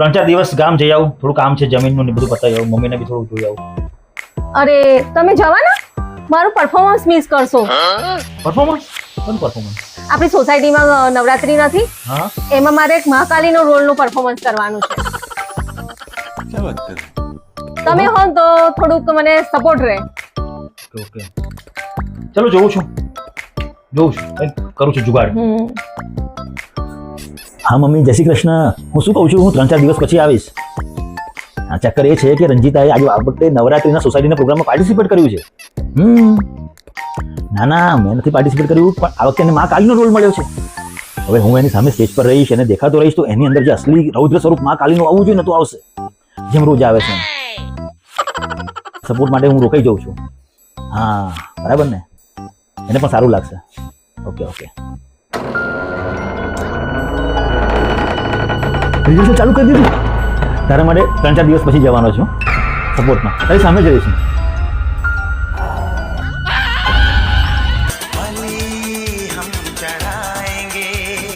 3-4 દિવસ ગામ જઈ આવું, થોડું કામ છે જમીનનું ને બધું પતાવી આવું, મમ્મીને બી થોડું જોઈ આવું. અરે તમે જવાના? મારું પરફોર્મન્સ મિસ કરશો. પરફોર્મન્સ? કોણ પરફોર્મન્સ? આપણી સોસાયટીમાં નવરાત્રી નથી, હા, એમાં મારે એક મહાકાલીનો રોલનું પરફોર્મન્સ કરવાનું છે. क्या बात कर रहे हैं? તમે હો તો થોડુંક મને સપોર્ટ રહે. ઓકે ચલો જોઉં છું કંઈક કરું છું જુગાડ. હા મમ્મી, જય શ્રી કૃષ્ણ. હું શું કહું છું, હું 3-4 દિવસ પછી આવીશ. હા, ચક્કર એ છે કે રંજીતાએ આજે આ વખતે નવરાત્રિના સોસાયટીના પ્રોગ્રામમાં પાર્ટિસિપેટ કર્યું છે. ના ના, મેં નથી પાર્ટિસિપેટ કર્યું, પણ આ વખતે એને મા કાલીનો રોલ મળ્યો છે. હવે હું એની સામે સ્ટેજ પર રહીશ અને દેખાતો રહીશ તો એની અંદર જે અસલી રૌદ્ર સ્વરૂપ મા કાલીનું આવવું જોઈએ ને તો આવશે, જેમ રોજ આવે છે. સપોર્ટ માટે હું રોકાઈ જાઉં છું. હા બરાબર ને, એને પણ સારું લાગશે. ઓકે ઓકે, રિઝલ્ટ ચાલુ કરી દીધું. તારા માટે 3-4 દિવસ પછી જવાનો છું સપોર્ટમાં, તારી સામે જ રહીશું.